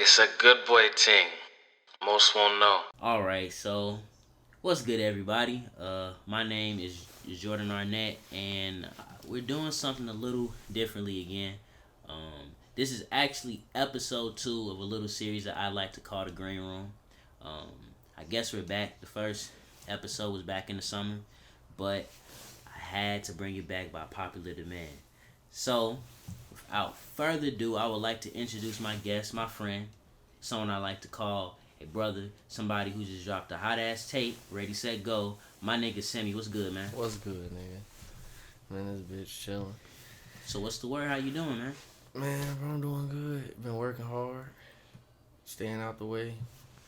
It's a good boy thing. Most won't know. All right, so what's good, everybody? My name is Jordan Arnett, and we're doing something a little differently again. This is actually episode 2 of a little series that I like to call the Green Room. Um, I guess we're back. The first episode was back in the summer, but I had to bring it back by popular demand. So, without further ado, I would like to introduce my guest, my friend, someone I like to call a brother, somebody who just dropped a hot ass tape, ready, set, go. My nigga Semi, what's good, man? What's good, nigga? Man, this bitch chilling. So what's the word? How you doing, man? Man, bro, I'm doing good. Been working hard, staying out the way,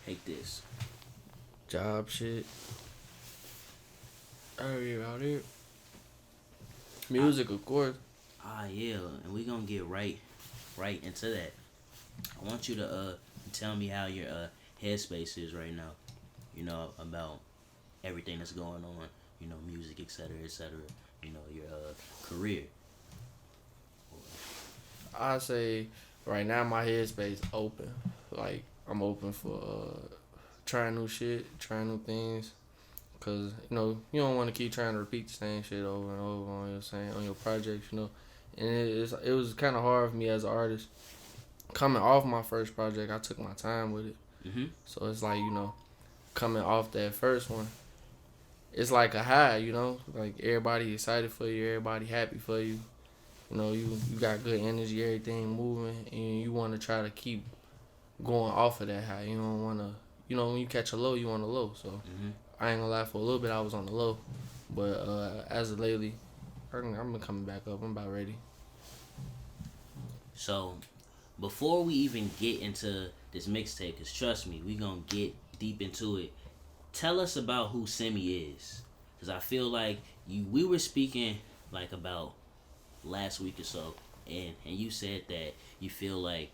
Hate this. job shit. Out here. Music, of course. Yeah, and we gonna get right into that. I want you to tell me how your headspace is right now. You know about everything that's going on. You know, music, etc., etc. You know your career. I say right now my headspace open. Like I'm open for trying new shit, trying new things. Cause you don't want to keep trying to repeat the same shit over and over on your projects. And it was kind of hard for me as an artist. Coming off my first project, I took my time with it. So it's like coming off that first one, it's like a high. Like everybody excited for you, everybody happy for you. You got good energy, everything moving, and you want to try to keep going off of that high. You don't want to, when you catch a low, you want a low. So I ain't gonna lie, for a little bit I was on the low, but as of lately, I'm been coming back up. I'm about ready. So, before we even get into this mixtape, cause trust me, we gonna get deep into it. Tell us about who Semi is, cause I feel like we were speaking like about last week or so, and you said that you feel like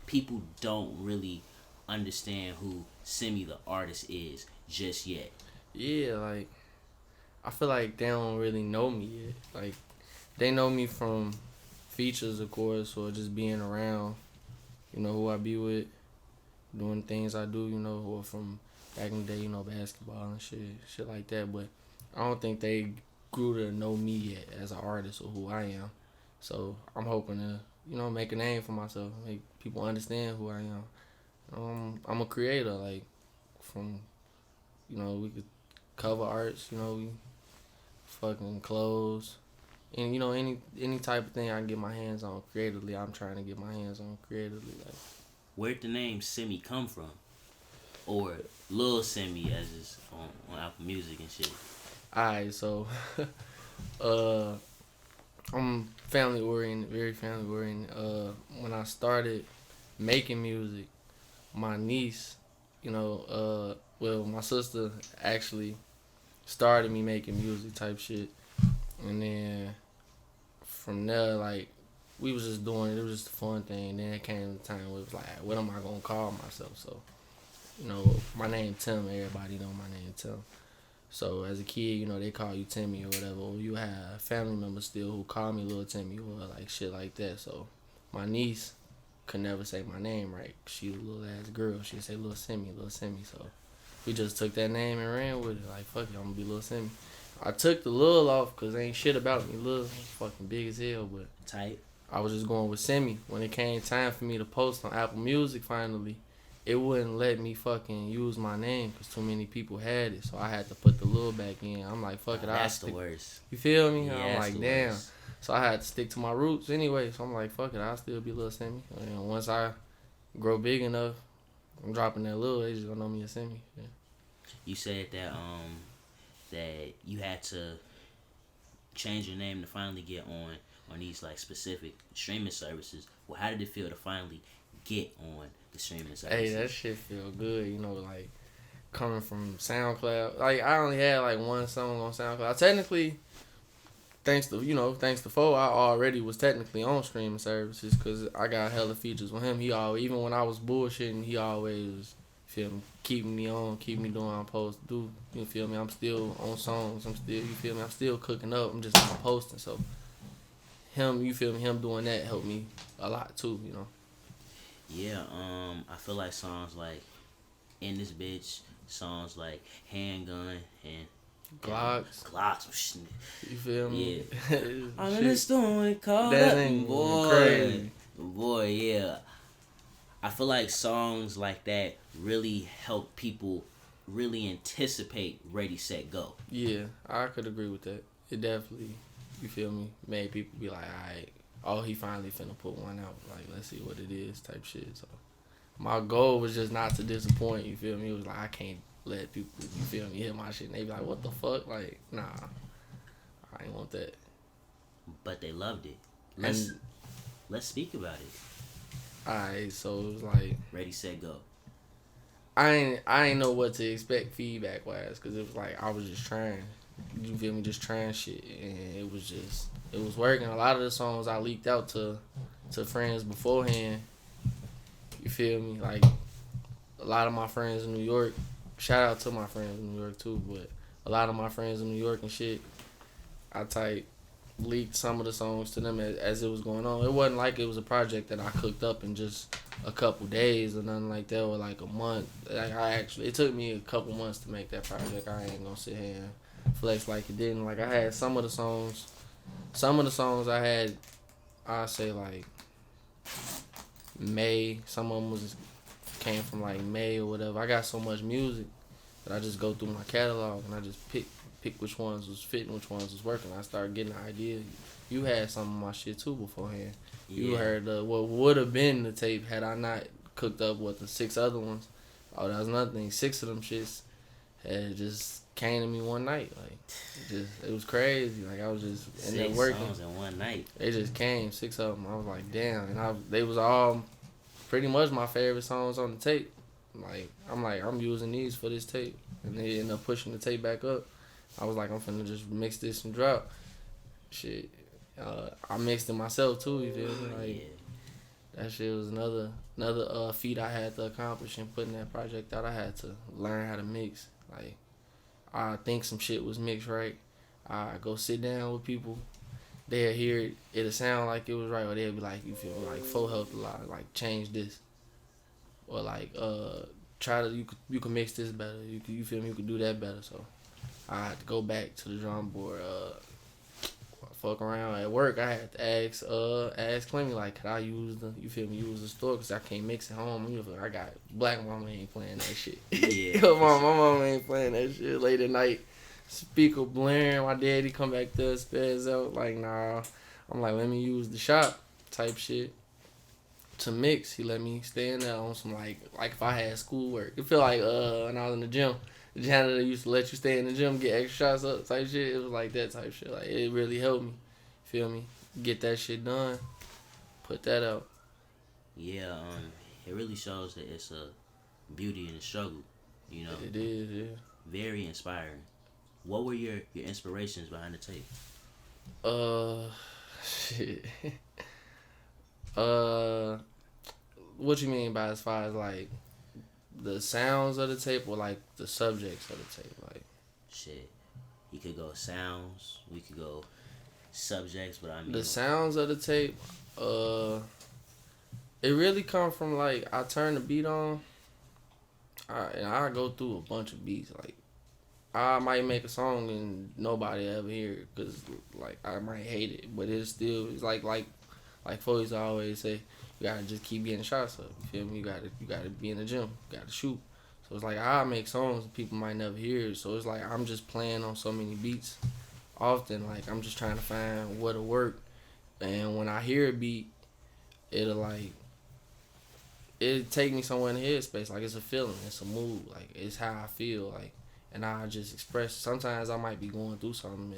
people don't really understand who Semi the artist is just yet. Yeah, like I feel like they don't really know me yet. Like they know me from features, of course, or just being around. Who I be with, doing things I do. Or from back in the day, basketball and shit like that. But I don't think they grew to know me yet as an artist or who I am. So I'm hoping to, make a name for myself, make people understand who I am. I'm a creator, like from, we could cover arts, we fucking clothes, and any type of thing I can get my hands on creatively. I'm trying to get my hands on creatively, like. Where'd the name Semi come from? Or Lil Semi as is on Apple Music and shit. Alright, so I'm family oriented, very family oriented. When I started making music, my niece, my sister actually started me making music type shit, and then from there, like, we was just doing it. It was just a fun thing. And then it came the time where it was like, what am I gonna call myself? So, my name Tim. Everybody know my name Tim. So as a kid, they call you Timmy or whatever. Or you have family members still who call me Little Timmy or like shit like that. So my niece could never say my name right. She was a little ass girl. She'd say Little Simmy, Little Simmy. So we just took that name and ran with it. Like, fuck it, I'm gonna be Little Simmy. I took the Lil off because ain't shit about me. Lil fucking big as hell, but Tight. I was just going with Semi. When it came time for me to post on Apple Music finally, it wouldn't let me fucking use my name because too many people had it. So I had to put the Lil back in. I'm like, fuck it. That's the worst. You feel me? Yeah, I'm like, the damn. worst. So I had to stick to my roots anyway. So I'm like, fuck it. I'll still be Lil Semi. And once I grow big enough, I'm dropping that Lil. They just gonna know me as Semi. Yeah. You said that that you had to change your name to finally get on these like specific streaming services. Well, how did it feel to finally get on the streaming services? Hey, that shit feel good. Like coming from SoundCloud. Like I only had like one song on SoundCloud. Technically, thanks to Fo, I already was technically on streaming services because I got hella features with him. He always, even when I was bullshitting, he always feel me, keeping me on, keep me doing what I'm supposed to do. You feel me? I'm still on songs. I'm still cooking up. I'm just not posting. So him, you feel me? Him doing that helped me a lot too. Yeah, I feel like songs like "In This Bitch," songs like "Handgun" and Glocks. Glocks. You feel Yeah, me? I'm in the Shit. store and caught That up, ain't boy. crazy. Boy, yeah. I feel like songs like that really help people really anticipate Ready Set Go. Yeah, I could agree with that. It definitely, you feel me, made people be like, alright, oh, he finally finna put one out. Like, let's see what it is type shit. So, my goal was just not to disappoint, you feel me? It was like, I can't let people, you feel me, hear my shit and they be like, what the fuck? Like, nah, I ain't want that. But they loved it. And, Let's speak about it. alright, so it was like, Ready Set Go. I ain't know what to expect feedback wise, cause it was like I was just trying, you feel me, just trying shit, and it was working. A lot of the songs I leaked out to friends beforehand. You feel me, like a lot of my friends in New York. Shout out to my friends in New York too, but a lot of my friends in New York and shit. I leaked some of the songs to them as it was going on. It wasn't like it was a project that I cooked up in just a couple days or nothing like that, or like a month. It took me a couple months to make that project. I ain't gonna sit here and flex like it didn't. Like I had some of the songs I had, I say like May. Some of them came from like May or whatever. I got so much music that I just go through my catalog and I just pick which ones was fitting, which ones was working. I started getting an idea. You had some of my shit too beforehand. Yeah. You heard what would have been the tape had I not cooked up with the 6 other ones. Oh, that was another thing. 6 of them shits had just came to me one night. Like, it was crazy. Like, I was just in there 6 working. songs in one night. They just came, 6 of them. I was like, damn. And they was all pretty much my favorite songs on the tape. Like, I'm using these for this tape. And they ended up pushing the tape back up. I was like, I'm finna just mix this and drop. Shit. I mixed it myself too, you feel me? Like, Yeah. that shit was another feat I had to accomplish in putting that project out. I had to learn how to mix. Like, I think some shit was mixed right. I go sit down with people. They'll hear it. It'll sound like it was right, or they'll be like, you feel me? Like, full helped a lot. Like, change this. Or like, you can mix this better. You feel me? You could do that better. So I had to go back to the drum board. Fuck around at work. I had to ask Clemmy, like, could I use the store? Cause I can't mix at home. I got Black Mama ain't playing that shit. Yeah. my mama ain't playing that shit late at night. Speaker blaring. My daddy come back there, spaz out. Like, nah. I'm like, let me use the shop type shit to mix. He let me stay in there on some like if I had schoolwork. It feel like when I was in the gym. The janitor used to let you stay in the gym, get extra shots up type shit. It was like that type shit. Like, it really helped me. Feel me? Get that shit done. Put that out. Yeah, it really shows that it's a beauty in the struggle. You know, It is, yeah. very inspiring. What were your inspirations behind the tape? Shit. What you mean by as far as like the sounds of the tape or like the subjects of the tape? Like, Shit, you could go sounds. We could go subjects, but I mean the sounds of the tape, it really come from like I turn the beat on, and I go through a bunch of beats. Like, I might make a song and nobody ever hear it because like I might hate it, but it's like Foley's always say, you gotta just keep getting shots up. You feel me? You gotta be in the gym. You gotta shoot. So it's like I make songs and people might never hear it. So it's like I'm just playing on so many beats often. Like, I'm just trying to find what'll work. And when I hear a beat, it'll take me somewhere in the headspace. Like, it's a feeling, it's a mood. Like, it's how I feel. Like, and I just express. Sometimes I might be going through something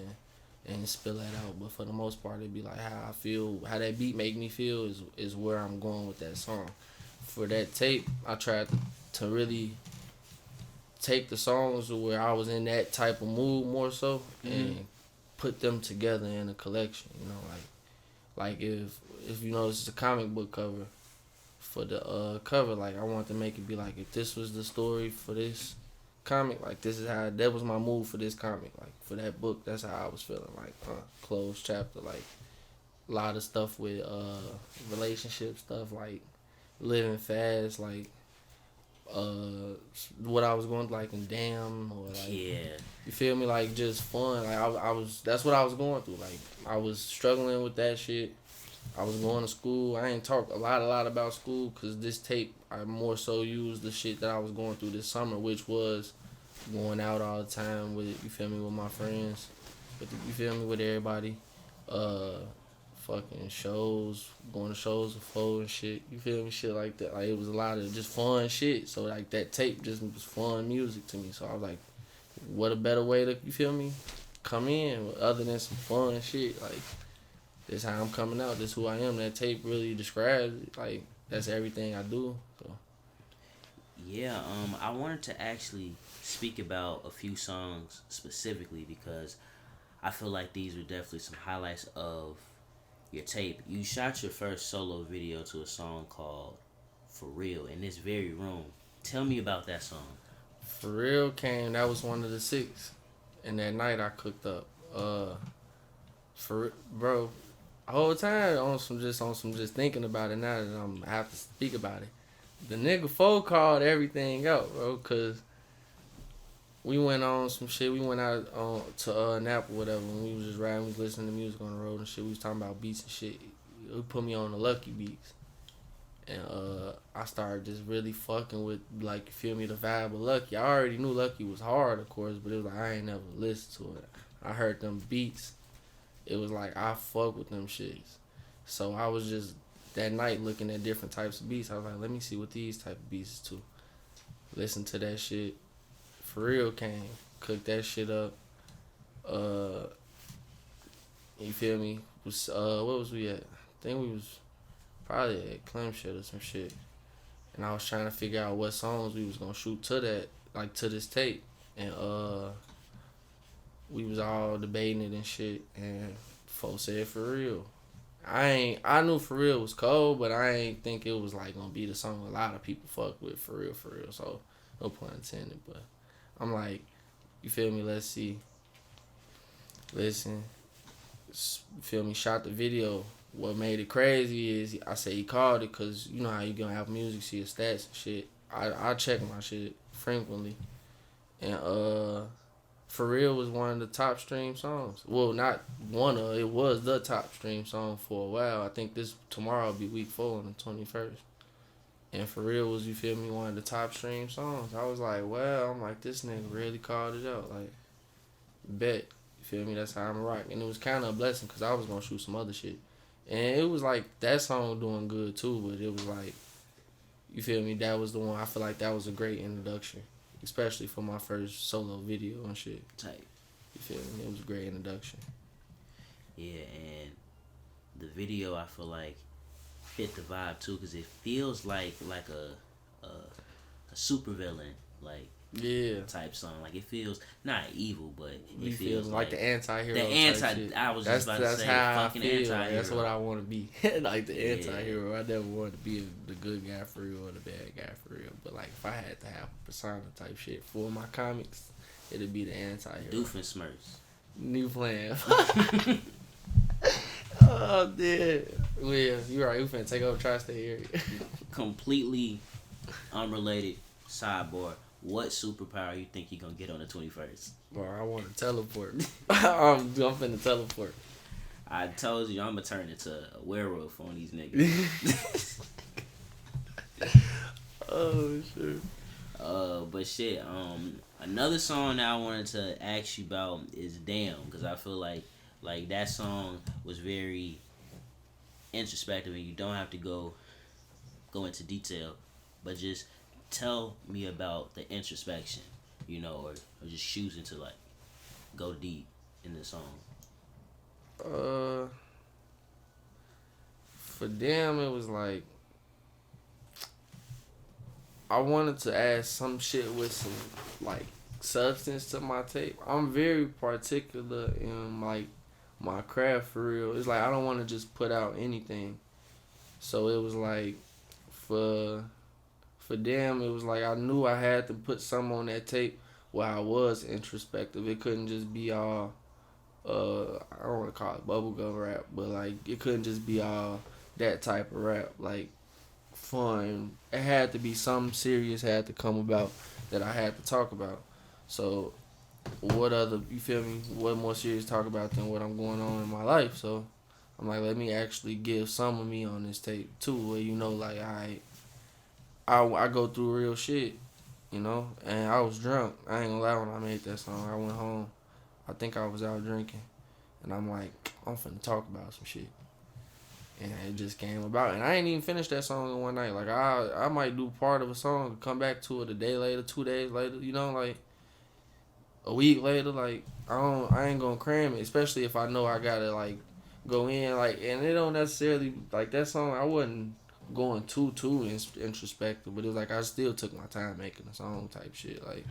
and spill that out. But for the most part, it'd be like how I feel, how that beat make me feel is where I'm going with that song. For that tape, I tried to really take the songs where I was in that type of mood more so and put them together in a collection. You know, like if you know, this is a comic book cover. For the cover, like, I want to make it be like, if this was the story for this comic, like, this is how, that was my mood for this comic, like, for that book, that's how I was feeling, like, closed chapter, like, a lot of stuff with relationship stuff, like living fast, like what I was going like in Damn or like you feel me, like just fun. Like I was that's what I was going through. Like I was struggling with that shit. I was going to school. I ain't talk a lot about school because this tape I more so used the shit that I was going through this summer, which was going out all the time with you feel me with my friends, you feel me with everybody, fucking shows, going to shows with Flo and shit. You feel me, shit like that. Like it was a lot of just fun shit. So like that tape just was fun music to me. So I was like, what a better way to you feel me come in other than some fun shit like. This how I'm coming out. This who I am. That tape really describes it. Like that's everything I do. So. Yeah, I wanted to actually speak about a few songs specifically because I feel like these were definitely some highlights of your tape. You shot your first solo video to a song called "For Real" in this very room. Tell me about that song. For Real came. That was one of the 6, and that night I cooked up. Bro. The whole time on some just thinking about it now that I have to speak about it. The nigga Fo called everything out, bro, cause we went on some shit. We went out to Napa, whatever. And we was just riding, we was listening to music on the road and shit. We was talking about beats and shit. He put me on the Lucky beats, and I started just really fucking with like you feel me the vibe of Lucky. I already knew Lucky was hard, of course, but it was like I ain't never listened to it. I heard them beats. It was like I fuck with them shits. So I was just that night looking at different types of beats. I was like, let me see what these type of beats is too. Listen to that shit. For Real came. Cooked that shit up. You feel me? Was what was we at? I think we was probably at Clem shit or some shit. And I was trying to figure out what songs we was gonna shoot to that, like to this tape. And we was all debating it and shit, and folks said For Real. I knew For Real was cold, but I ain't think it was like gonna be the song a lot of people fuck with For Real. So no pun intended, but I'm like, you feel me? Let's see. Listen, you feel me? Shot the video. What made it crazy is I say he called it because you know how you gonna have music, see your stats and shit. I check my shit frequently, and For Real was one of the top stream songs. Well, not one of, it was the top stream song for a while. I think tomorrow will be week 4 on the 21st. And For Real was, you feel me, one of the top stream songs. I was like, well, I'm like, this nigga really called it out. Like, bet. You feel me? That's how I'm rock. And it was kind of a blessing because I was going to shoot some other shit. And it was like, that song doing good too, but it was like, you feel me, that was the one. I feel like that was a great introduction. Especially for my first solo video and shit. Tight. You feel me? It was a great introduction. Yeah, and the video I feel like fit the vibe too, cause it feels like a super villain type song. Like it feels not evil, but it feels like the anti-hero. The anti. I was just about to say fucking anti-hero. That's what I want to be. Like the anti-hero. I never wanted to be the good guy for real or the bad guy for real. But like if I had to have a persona type shit for my comics, it'd be the anti-hero. Doofenshmirtz. New plan. Oh, dude. Well, yeah, you're right. We finna take over tri-state area. Completely unrelated sidebar. What superpower you think you gonna get on the 21st? Bro, I want to teleport. I'm finna teleport. I told you I'm gonna turn into a werewolf on these niggas. Oh shit. But shit. Another song that I wanted to ask you about is "Damn," because I feel like that song was very introspective, and you don't have to go into detail, but just tell me about the introspection, you know, or just choosing to like go deep in the song. For Damn, it was like I wanted to add some shit with some like substance to my tape. I'm very particular in like my craft for real. It's like I don't want to just put out anything. So it was like for Damn, it was like I knew I had to put some on that tape where I was introspective. It couldn't just be all I don't want to call it bubblegum rap, but like it couldn't just be all that type of rap. Like fun. It had to be something serious had to come about that I had to talk about. So what other, you feel me? What more serious to talk about than what I'm going on in my life? So I'm like, let me actually give some of me on this tape too, where you know, like I go through real shit, you know. And I was drunk. I ain't gonna lie, when I made that song, I went home. I think I was out drinking, and I'm like, I'm finna talk about some shit. And it just came about, and I ain't even finished that song in one night. Like I might do part of a song, come back to it a day later, 2 days later, you know, like a week later. Like I ain't gonna cram it, especially if I know I gotta like go in, like, and it don't necessarily like that song. I wasn't going too introspective, but it was like I still took my time making the song type shit, like.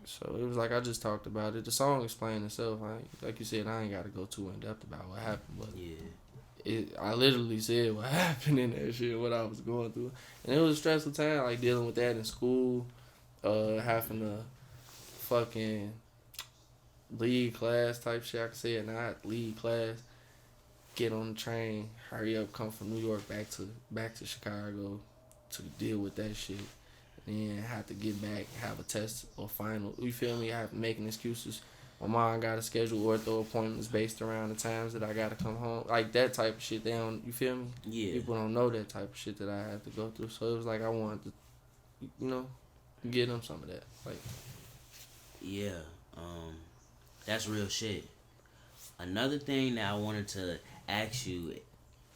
So it was like I just talked about it. The song explained itself. Like you said, I ain't got to go too in depth about what happened, but Yeah. I literally said what happened in that shit, what I was going through, and it was a stressful time, like dealing with that in school, having to fucking lead class type shit. I could say it not lead class, get on the train, hurry up, come from New York back to Chicago to deal with that shit. And have to get back, have a test or final. You feel me? I have making excuses. My mom got to schedule ortho appointments based around the times that I got to come home. Like that type of shit. They don't, you feel me? Yeah. People don't know that type of shit that I have to go through. So it was like I wanted to, you know, get them some of that. Like, Yeah. That's real shit. Another thing that I wanted to ask you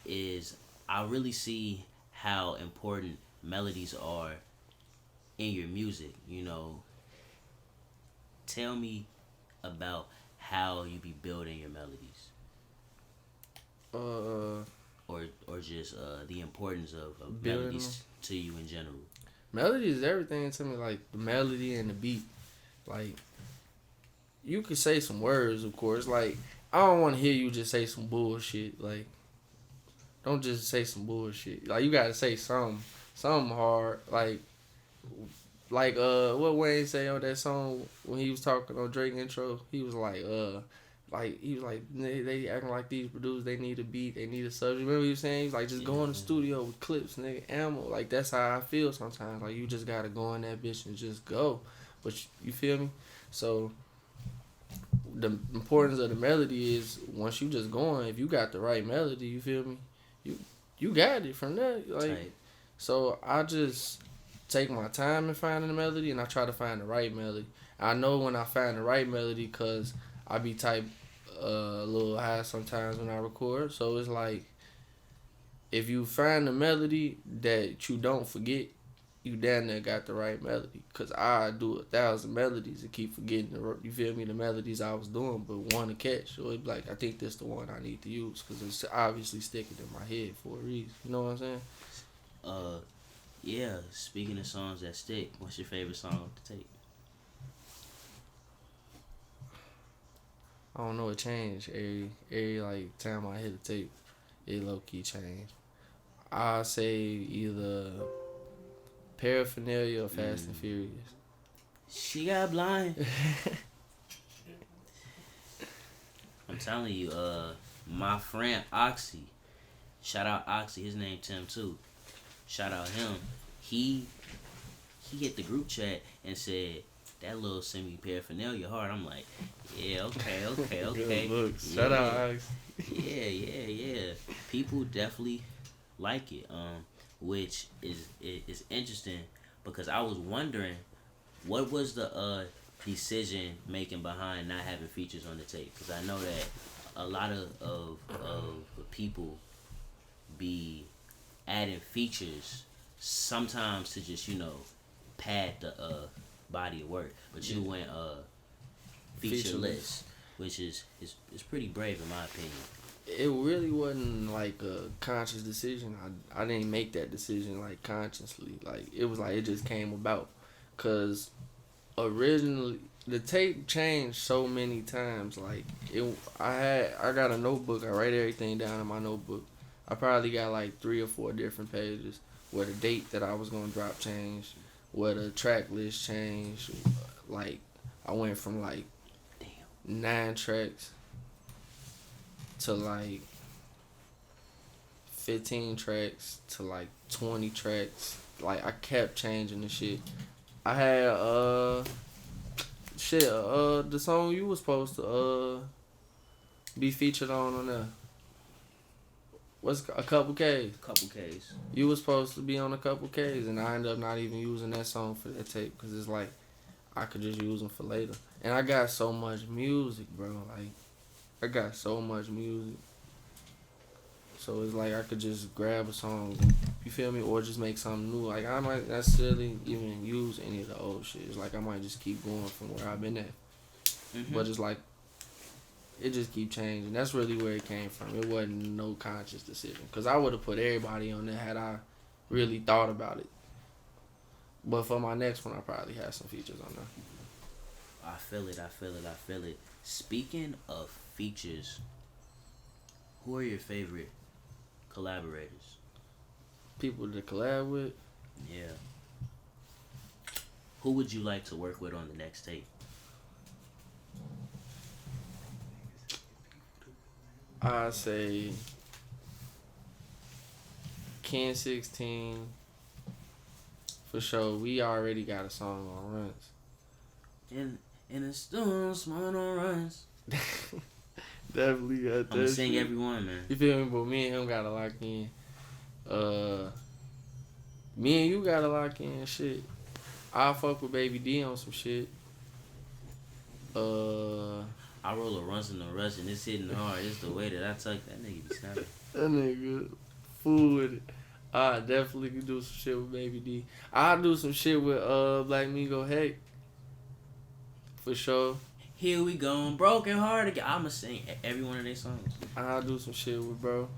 is I really see how important melodies are in your music, you know. Tell me about how you be building your melodies, or just the importance of building melodies to you in general. melody is everything to me. Like the melody and the beat. Like you could say some words, of course. Like I don't want to hear you just say some bullshit. Like don't just say some bullshit. Like you gotta say something hard. Like what Wayne say on that song when he was talking on Drake intro. He was like they acting like these producers. They need a beat. They need a subject. Remember what he was saying? He was like just go in the studio with clips, nigga, ammo. Like that's how I feel sometimes. Like you just gotta go in that bitch and just go. But you feel me? So the importance of the melody is once you just going, if you got the right melody, you feel me? You got it from there. Like Tight. so I just take my time in finding the melody and I try to find the right melody. I know when I find the right melody because I be type a little high sometimes when I record. So it's like if you find the melody that you don't forget, you damn near got the right melody. Cause I do 1,000 melodies and keep forgetting you feel me, the melodies I was doing, but one to catch. So it be like I think this the one I need to use because it's obviously sticking in my head for a reason. You know what I'm saying? Yeah. Speaking of songs that stick, what's your favorite song off the tape? I don't know, it changed every like time I hit the tape. It low key changed. I say either Paraphernalia or Fast and Furious. She got blind. I'm telling you, my friend Oxy, shout out Oxy, his name Tim too. Shout out him. He hit the group chat and said that little semi paraphernalia hard. I'm like, yeah, okay. Good looks. Yeah. Shout out Alex. Yeah. People definitely like it. Which is interesting because I was wondering what was the decision making behind not having features on the tape, because I know that a lot of people be adding features sometimes to just pad the body of work, but you went featureless, which is pretty brave in my opinion. It really wasn't like a conscious decision. I didn't make that decision like consciously. Like it was like it just came about, cause originally the tape changed so many times. Like I got a notebook. I write everything down in my notebook. I probably got like 3 or 4 different pages where the date that I was gonna drop changed, where the track list changed. Like I went from like 9 tracks to like 15 tracks to like 20 tracks. Like I kept changing the shit. I had the song you was supposed to be featured on there. What's a couple K's? Couple K's. You was supposed to be on a couple K's, and I ended up not even using that song for that tape because it's like I could just use them for later. And I got so much music, bro. Like I got so much music. So it's like I could just grab a song, you feel me, or just make something new. Like I might not necessarily even use any of the old shit. It's like I might just keep going from where I've been at. Mm-hmm. But it's like it just keep changing. That's really where it came from. It wasn't no conscious decision. Cause I would have put everybody on there had I really thought about it. But for my next one, I probably have some features on there. I feel it. Speaking of features, who are your favorite collaborators? People to collab with? Yeah. Who would you like to work with on the next tape? I say Ken 16 for sure. We already got a song on Runs. In the storm, small on runs. Definitely got that. I'm gonna sing shit. every one, man. You feel me? But me and him gotta lock in. Me and you gotta lock in shit. I'll fuck with Baby D on some shit. I roll a runs in the rush and it's hitting hard. It's the way that I tuck that nigga be snapping. That nigga fool with it. I definitely could do some shit with Baby D. I'll do some shit with Black Migo Heck. For sure. Here we go, broken heart again. I'ma sing every one of their songs. I'll do some shit with bro.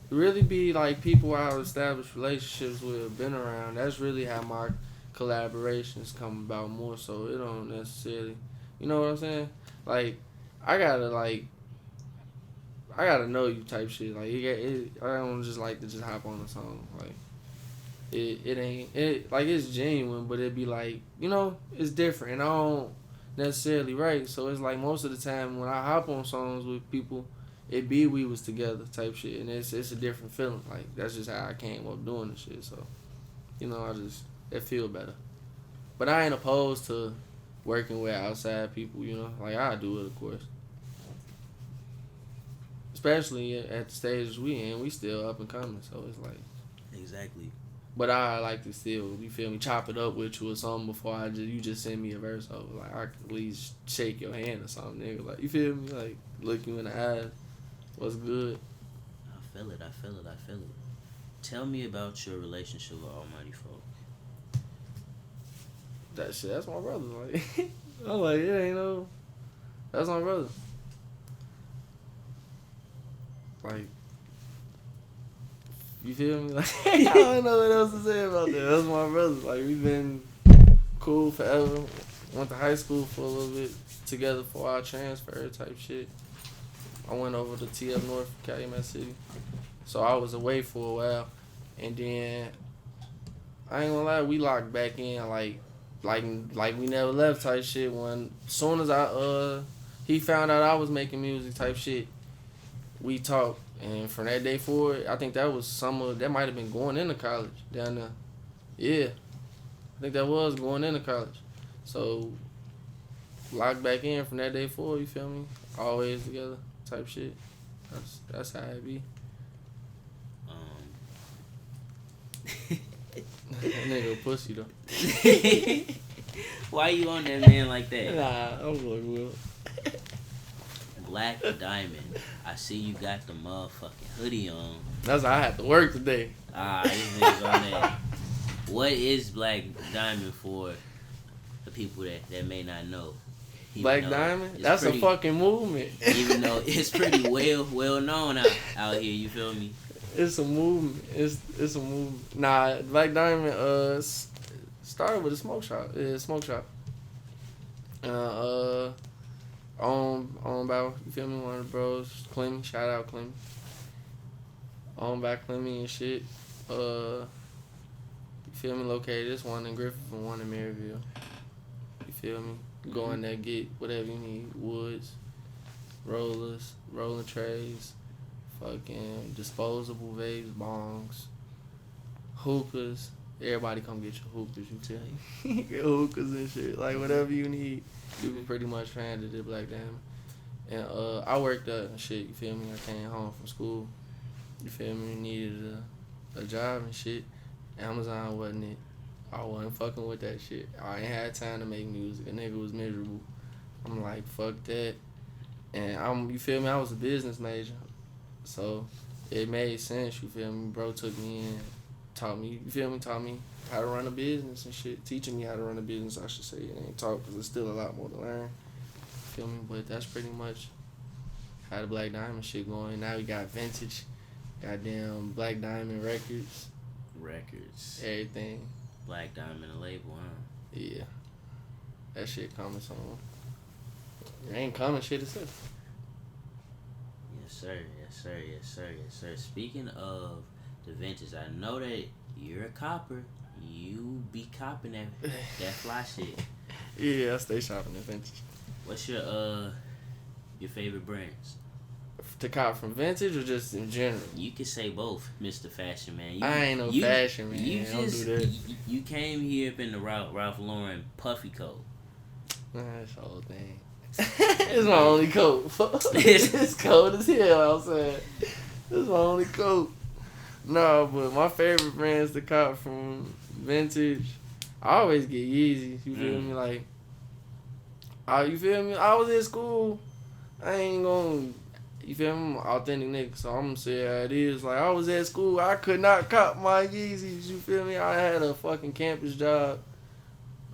Really be like people I've established relationships with, been around. That's really how my collaborations come about more so. It don't necessarily, you know what I'm saying? Like, I gotta know you type shit. Like, I don't just like to just hop on a song. Like, it ain't, like, it's genuine, but it be like, you know, it's different. And I don't necessarily write. So it's like most of the time when I hop on songs with people, it be we was together type shit. And it's a different feeling. Like, that's just how I came up doing the shit. So, you know, it feel better. But I ain't opposed to working with outside people, you know. Like, I do it, of course. Especially at the stages we in, we still up and coming, so it's like. Exactly. But I like to still, you feel me, chop it up with you or something before you just send me a verse over. Like, I can at least shake your hand or something, nigga. Like, you feel me? Like, look you in the eyes. What's good? I feel it. Tell me about your relationship with Almighty Folk. That shit, that's my brother. Like, I'm like, it ain't no. That's my brother. Like, you feel me? Like, I don't know what else to say about that. That's my brother. Like, we've been cool forever. Went to high school for a little bit together for our transfer type shit. I went over to TF North, Calumet City. So I was away for a while. And then, I ain't gonna lie, we locked back in like we never left type shit. When soon as he found out I was making music type shit, we talked. And from that day forward, I think that was that might have been going into college down there. Yeah. I think that was going into college. So, locked back in from that day forward, you feel me? Always together type shit. That's how it be. That nigga a pussy though. Why you on that man like that? Nah, I'm fucking with him. Black Diamond. I see you got the motherfucking hoodie on. That's how I had to work today. These niggas on that. What is Black Diamond for the people that may not know? Black Diamond? That's a fucking movement. Even though it's pretty well known out here, you feel me? It's a movement. It's a movement. Nah, Black Diamond started with a smoke shop. Yeah, smoke shop. Owned by, you feel me, one of the bros, Clemmy. Shout out Clemmy. Owned by Clemmy and shit. You feel me, located. This one in Griffith and one in Maryville. You feel me? Go in there, get whatever you need. Woods, rollers, rolling trays, fucking disposable vapes, bongs, hookahs. Everybody come get your hookahs, you feel me? Get hookahs and shit, like whatever you need. You can pretty much find it at Black Diamond. And I worked and shit, you feel me? I came home from school, you feel me? Needed a job and shit. Amazon wasn't it. I wasn't fucking with that shit. I ain't had time to make music. A nigga was miserable. I'm like, fuck that. And you feel me? I was a business major, so it made sense. You feel me? Bro took me in, taught me. You feel me? Taught me how to run a business and shit. Teaching me how to run a business, I should say. It ain't taught because there's still a lot more to learn. You feel me? But that's pretty much how the Black Diamond shit going. Now we got vintage, goddamn Black Diamond records, everything. Black Diamond label, huh? Yeah, that shit coming soon. It ain't coming, shit itself. Yes, sir. Yes, sir. Yes, sir. Yes, sir. Speaking of the vintage, I know that you're a copper. You be copping that fly shit. Yeah, I stay shopping at vintage. What's your favorite brands? To cop from vintage or just in general? You can say both, Mr. Fashion Man. I ain't no fashion man. You don't just do that. you came here up in the Ralph Lauren puffy coat. That's the whole thing. It's my only coat. It's cold as hell outside. It's my only coat. No, but my favorite brands to cop from vintage, I always get Yeezys. You feel me? Like, you feel me? I was in school. I ain't gonna. You feel me? I'm an authentic nigga, so I'm gonna say how it is. Like, I was at school, I could not cop my Yeezys, you feel me? I had a fucking campus job.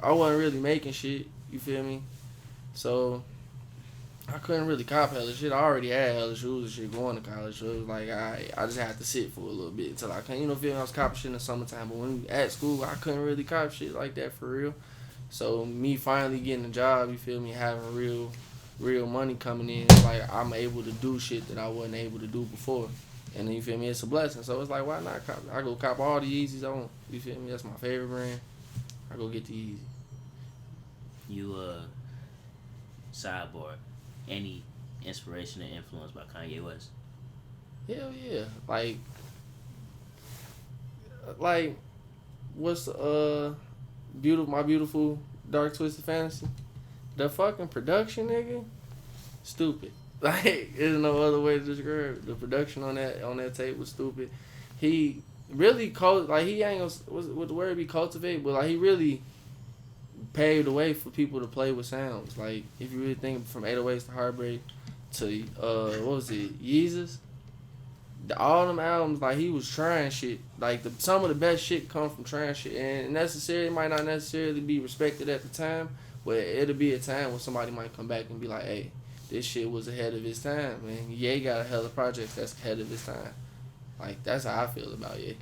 I wasn't really making shit, you feel me? So, I couldn't really cop hella shit. I already had hella shoes and shit going to college, so it was like, I just had to sit for a little bit until I can, feel me? I was copping shit in the summertime, but when at school, I couldn't really cop shit like that for real. So, me finally getting a job, you feel me, having real money coming in, like I'm able to do shit that I wasn't able to do before, and then you feel me, it's a blessing. So it's like, why not cop? I go cop all the Yeezys I want. You feel me? That's my favorite brand. I go get the Yeezy. You sidebar, any inspiration or influence by Kanye West? Hell yeah, like what's my beautiful dark twisted fantasy? The fucking production, nigga, stupid. Like, there's no other way to describe it. The production on that tape was stupid. He really he ain't gonna, what the word be cultivate, but like he really paved the way for people to play with sounds. Like, if you really think from 808s to Heartbreak to what was it, Yeezus, all them albums, like he was trying shit. Like some of the best shit come from trying shit, and necessarily might not necessarily be respected at the time. But it'll be a time when somebody might come back and be like, hey, this shit was ahead of its time, man. Ye got a hella projects that's ahead of its time. Like, that's how I feel about Ye.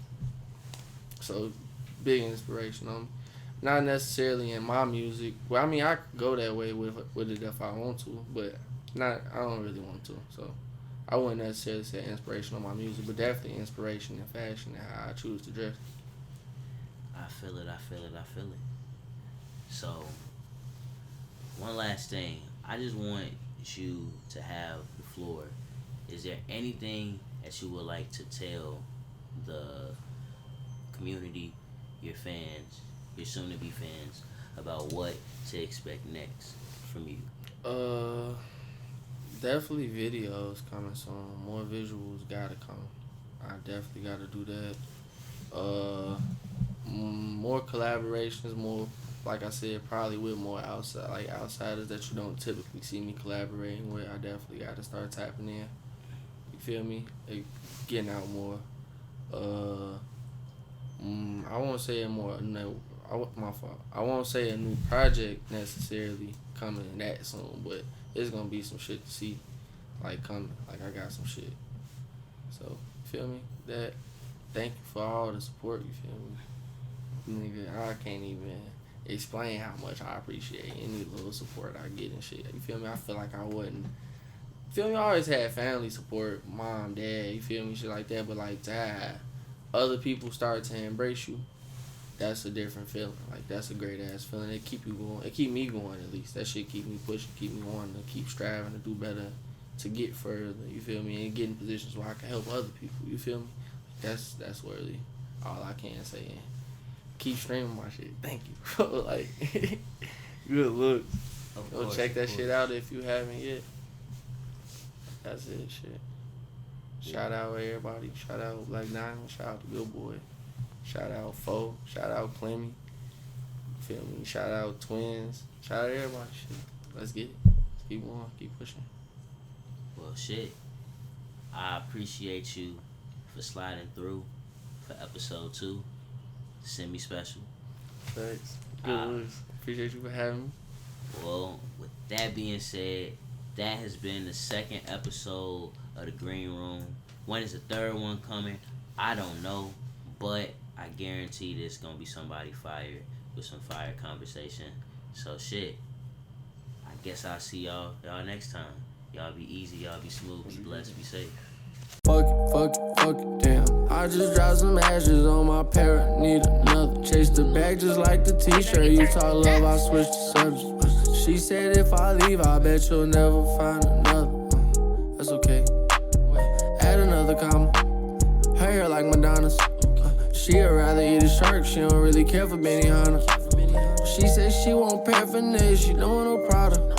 So, big inspiration. Not necessarily in my music. Well, I mean, I could go that way with it if I want to, but I don't really want to. So, I wouldn't necessarily say inspiration on my music, but definitely inspiration in fashion and how I choose to dress. I feel it. So, one last thing. I just want you to have the floor. Is there anything that you would like to tell the community, your fans, your soon-to-be fans, about what to expect next from you? Definitely videos coming soon. More visuals gotta come. I definitely gotta do that. More collaborations, more, like I said, probably with more outsiders that you don't typically see me collaborating with. I definitely got to start tapping in. You feel me? Getting out more. I won't say a more. No, my fault. I won't say a new project necessarily coming that soon, but it's gonna be some shit to see, like coming. Like I got some shit. So you feel me? That. Thank you for all the support. You feel me? Nigga, I can't even explain how much I appreciate any little support I get and shit. You feel me? I feel like I wouldn't. Feel me? I always had family support, mom, dad. You feel me? Shit like that. But like to have other people start to embrace you, that's a different feeling. Like that's a great ass feeling. It keep you going. It keep me going at least. That shit keep me pushing, keep me wanting to keep striving to do better to get further. You feel me? And get in positions where I can help other people. You feel me? That's really all I can say. And keep streaming my shit. Thank you, bro. Like, good looks. Go check that shit out if you haven't yet. That's it, shit. Shout out everybody. Shout out Black Diamond. Shout out the Good Boy. Shout out Foe. Shout out Clemmy. Feel me? Shout out Twins. Shout out everybody. Shit. Let's get it. Let's keep going. Keep pushing. Well, shit. I appreciate you for sliding through for episode 2. Semi special. Thanks. Good looks. Appreciate you for having me. Well, with that being said, that has been the 2nd episode of the Green Room. When is the 3rd one coming? I don't know, but I guarantee there's gonna be somebody fired with some fire conversation. So shit, I guess I'll see y'all next time. Y'all be easy, y'all be smooth, be blessed, be safe. Fuck it, damn. I just dropped some ashes on my parrot, need another. Chase the bag just like the t-shirt. You talk love, I switch the subject. She said if I leave, I bet you'll never find another. That's okay. Add another comma. Her hair like Madonna's. She'd rather eat a shark, she don't really care for Benihana. She said she won't paraphernalia, she don't want no Prada.